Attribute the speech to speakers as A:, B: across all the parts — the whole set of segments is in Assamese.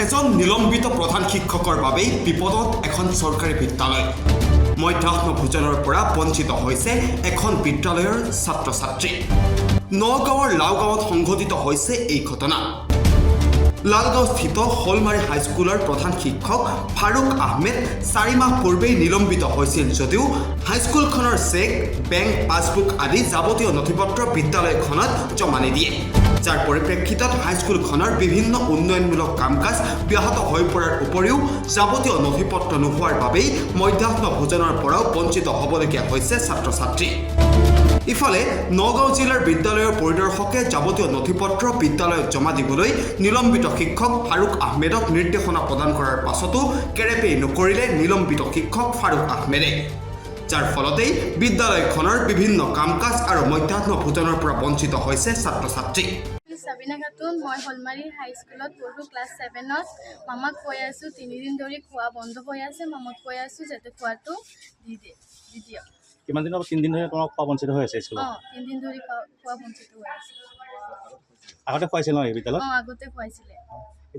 A: এজন নিলম্বিত প্ৰধান শিক্ষকৰ বাবেই বিপদত এখন চৰকাৰী বিদ্যালয়। মধ্যাহ্ন ভোজনৰ পৰা বঞ্চিত হৈছে এখন বিদ্যালয়ৰ ছাত্ৰ ছাত্ৰী। নগাঁৱৰ লাওগাঁৱত সংঘটিত হৈছে এই ঘটনা। লালগাঁওস্থিত হলমাৰী হাইস্কুলৰ প্ৰধান শিক্ষক ফাৰুক আহমেদ 4 মাহ পূৰ্বেই নিলম্বিত হৈছিল যদিও হাইস্কুলখনৰ চেক, বেংক পাছবুক আদি যাৱতীয় নথিপত্ৰ বিদ্যালয়খনত জমা নিদিয়ে, যাৰ পৰিপ্ৰেক্ষিতত হাইস্কুলখনৰ বিভিন্ন উন্নয়নমূলক কাম কাজ ব্যাহত হৈ পৰাৰ উপৰিও যাৱতীয় নথিপত্ৰ নোহোৱাৰ বাবেই মধ্যাহ্ন ভোজনৰ পৰাও বঞ্চিত হ'বলগীয়া হৈছে ছাত্ৰ ছাত্ৰী। ইফালে নগাঁও জিলাৰ বিদ্যালয়ৰ পৰিদৰ্শকে যাৱতীয় নথিপত্ৰ বিদ্যালয়ত জমা দিবলৈ নিলম্বিত শিক্ষক ফাৰুক আহমেদক নিৰ্দেশনা প্ৰদান কৰাৰ পাছতো কেৰেপেই নকৰিলে নিলম্বিত শিক্ষক ফাৰুক আহমেদে, যাৰ ফলতেই বিদ্যালয়খনৰ বিভিন্ন কাম কাজ আৰু মধ্যাহ্ন ভোজনৰ পৰা বঞ্চিত হৈছে ছাত্ৰ ছাত্ৰী।
B: সাবিনা খাতুন, মই হলমাৰী হাইস্কুলত পঢ়ো, ক্লাছ 7ত। মামাক কৈ আছোঁ 3 দিন ধৰি খোৱা বন্ধ হৈ আছে, মামাক কৈ আছোঁ যাতে খোৱাটো দি দিয়ক।
C: কিমান দিনৰ 3 দিন ধৰি তোমাক খোৱা বঞ্চিত হৈ আছে স্কুলত?
B: 3 দিন ধৰি খোৱা বঞ্চিত হৈ আছে।
C: আগতে খুৱাইছিল ন এই বিদ্যালয়ত?
B: আগতে খুৱাইছিলে।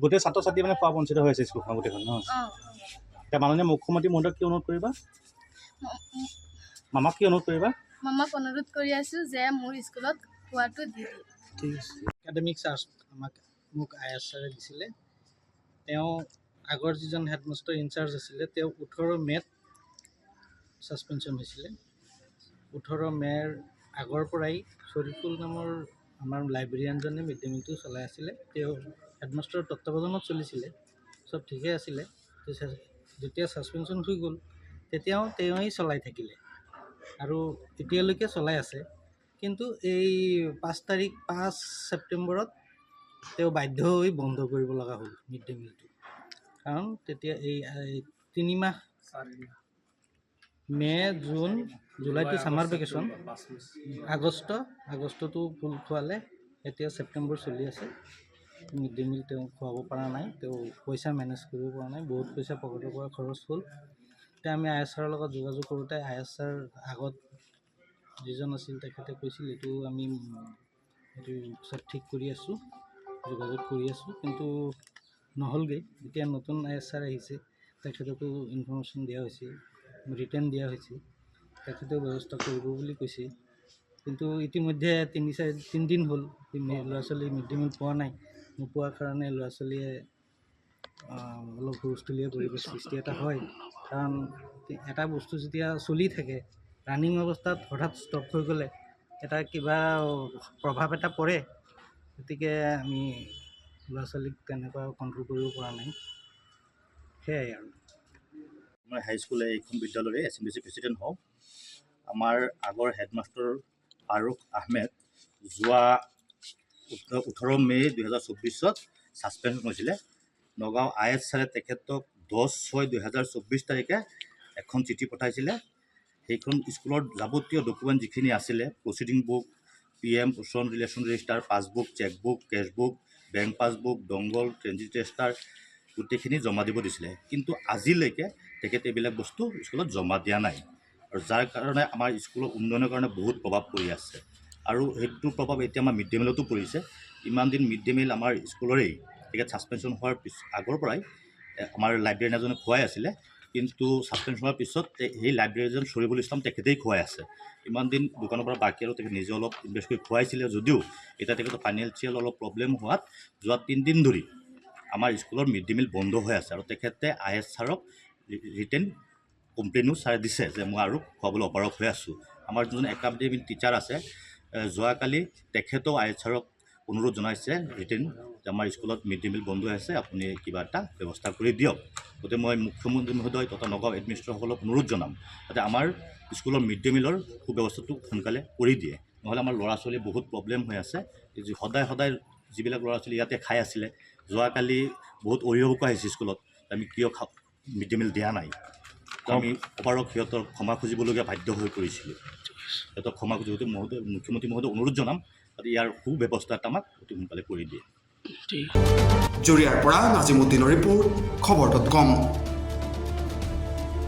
C: গোটেই ছাত্ৰ ছাত্ৰী মানে খোৱা বঞ্চিত হৈ আছে স্কুলখন গোটেইখন ন? এতিয়া মাননীয় মুখ্যমন্ত্ৰী মহোদয়ক কি অনুৰোধ কৰিবা? মামাক কি অনুৰোধ কৰিবা?
B: মামাক অনুৰোধ কৰি আছোঁ যে মোৰ স্কুলত খোৱাটো দি দিয়ে।
C: ঠিক আছে।
D: একাডেমিক চাৰ্জ মোক IS ছাৰে দিছিলে। তেওঁ আগৰ যিজন হেডমাষ্টাৰ ইনচাৰ্জ আছিলে তেওঁ 18 মে'ত ছাছপেনশ্যন হৈছিলে। 18 মে'ৰ আগৰ পৰাই শৰীফুল নামৰ আমাৰ লাইব্ৰেৰিয়ানজনে মিড ডে মিলটো চলাই আছিলে। তেওঁ হেডমাষ্টাৰৰ তত্ত্বাৱধানত চলিছিলে, চব ঠিকে আছিলে। যেতিয়া ছাছপেনশ্যন হৈ গ'ল তেতিয়াও তেওঁৱেই চলাই থাকিলে আৰু এতিয়ালৈকে চলাই আছে। কিন্তু এই 5 ছেপ্টেম্বৰত তেওঁ বাধ্য হৈ বন্ধ কৰিব লগা হ'ল মিড ডে মিলটো। কাৰণ তেতিয়া এই 3 মাহ মে', জুন, জুলাইটো ছামাৰ ভেকেশ্যন, আগষ্টটো ফুল খোৱালে। এতিয়া ছেপ্টেম্বৰ চলি আছে, মিড ডে মিল তেওঁ খুৱাব পৰা নাই, তেওঁ পইচা মেনেজ কৰিব পৰা নাই, বহুত পইচা পকেটৰ পৰা খৰচ হ'ল। এতিয়া আমি IS ছাৰৰ লগত যোগাযোগ কৰোঁতে IS ছাৰ আগত যিজন আছিল তেখেতে কৈছিল এইটো আমি এইটো চব ঠিক কৰি আছোঁ, যোগাযোগ কৰি আছোঁ, কিন্তু নহ'লগৈ। যেতিয়া নতুন IS ছাৰ আহিছে তেখেতকো ইনফৰ্মেশ্যন দিয়া হৈছে, ৰিটাৰ্ণ দিয়া হৈছে, তেখেতেও ব্যৱস্থা কৰিব বুলি কৈছে। কিন্তু ইতিমধ্যে 3 দিন হ'ল ল'ৰা ছোৱালী মিড ডে মিল পোৱা নাই। নোপোৱাৰ কাৰণে ল'ৰা ছোৱালীয়ে অলপ হুলস্থুলীয়া পৰিৱেশ সৃষ্টি এটা হয়। কাৰণ এটা বস্তু যেতিয়া চলি থাকে ৰানিং অৱস্থাত হঠাৎ ষ্টপ হৈ গ'লে এটা কিবা প্ৰভাৱ এটা পৰে। গতিকে আমি ল'ৰা ছোৱালীক তেনেকুৱা কণ্ট্ৰল কৰিব পৰা নাই, সেয়াই আৰু।
C: মই হাইস্কুল এইখন বিদ্যালয়ৰে SMBC প্ৰেচিডেণ্ট হওঁ। আমাৰ আগৰ হেডমাষ্টাৰ ফাৰুক আহমেদ যোৱা 18 মে' 2024 ছাছপেনশ্যন হৈছিলে। নগাঁও IS ছাৰে তেখেতক 10/6/2024 তাৰিখে এখন চিঠি পঠাইছিলে। সেইখন স্কুলৰ যাৱতীয় ডকুমেণ্ট যিখিনি আছিলে, প্ৰচিডিং বুক, PM ওচন resolution register, passbook, chequebook, cashbook, bank passbook, দংগল, ট্ৰেনজিট ৰেজিষ্টাৰ গোটেইখিনি জমা দিব দিছিলে। কিন্তু আজিলৈকে তেখেতে এইবিলাক বস্তু স্কুলত জমা দিয়া নাই, আৰু যাৰ কাৰণে আমাৰ স্কুলৰ উন্নয়নৰ কাৰণে বহুত প্ৰভাৱ পৰি আছে। আৰু সেইটো প্ৰভাৱ এতিয়া আমাৰ মিড ডে মিলতো পৰিছে। ইমান দিন মিড ডে মিল আমাৰ স্কুলৰেই তেখেত ছাছপেনশ্যন হোৱাৰ আগৰ পৰাই আমাৰ লাইব্ৰেৰিয়ান এজনে খুৱাই আছিলে, কিন্তু ছাছপেনশ্যন হোৱাৰ পিছত সেই লাইব্ৰেৰিয়ান শ্বৰিফুল ইছলাম তেখেতেই খুৱাই আছে। ইমান দিন দোকানৰ পৰা বাকী আৰু তেখেতে নিজে অলপ ইনভেষ্ট কৰি খুৱাইছিলে যদিও এতিয়া তেখেতৰ ফাইনেন্সিয়েল অলপ প্ৰব্লেম হোৱাত যোৱা 3 দিন ধৰি আমাৰ স্কুলৰ মিড ডে মিল বন্ধ হৈ আছে। আৰু তেখেতে IS ছাৰক ৰিটেন কমপ্লেইনো ছাৰে দিছে যে মই আৰু খুৱাবলৈ অপাৰগ হৈ আছোঁ। আমাৰ যোন একাডেমিক টিচাৰ আছে, যোৱাকালি তেখেতেও IS ছাৰক অনুৰোধ জনাইছে ৰিটেন যে আমাৰ স্কুলত মিড ডে মিল বন্ধ হৈ আছে, আপুনি কিবা এটা ব্যৱস্থা কৰি দিয়ক। গতিকে মই মুখ্যমন্ত্ৰী মহোদয় তথা নগাঁও এডমিনিষ্ট্ৰেটৰসকলক অনুৰোধ জনাম যাতে আমাৰ স্কুলৰ মিড ডে মিলৰ সুব্যৱস্থাটো সোনকালে কৰি দিয়ে। নহ'লে আমাৰ ল'ৰা ছোৱালী বহুত প্ৰব্লেম হৈ আছে। সদায় যিবিলাক ল'ৰা ছোৱালী ইয়াতে খাই আছিলে, যোৱাকালি বহুত অভিভাৱক আহিছে স্কুলত, আমি কিয় মিড ডে মিল দিয়া নাই, তো আমি অপাৰক সিহঁতৰ ক্ষমা খুজিবলগীয়া বাধ্য হৈ পৰিছিলোঁ। সিহঁতক ক্ষমা খুজিবলৈ মুখ্যমন্ত্ৰী মহোদয় অনুৰোধ জনাম যাতে ইয়াৰ সুব্যৱস্থা এটা আমাক অতি সোনকালে কৰি দিয়ে।
A: জৰিয়াৰ পৰা নাজিমুদ্দিনৰ ৰিপৰ্ট, খবৰ.com।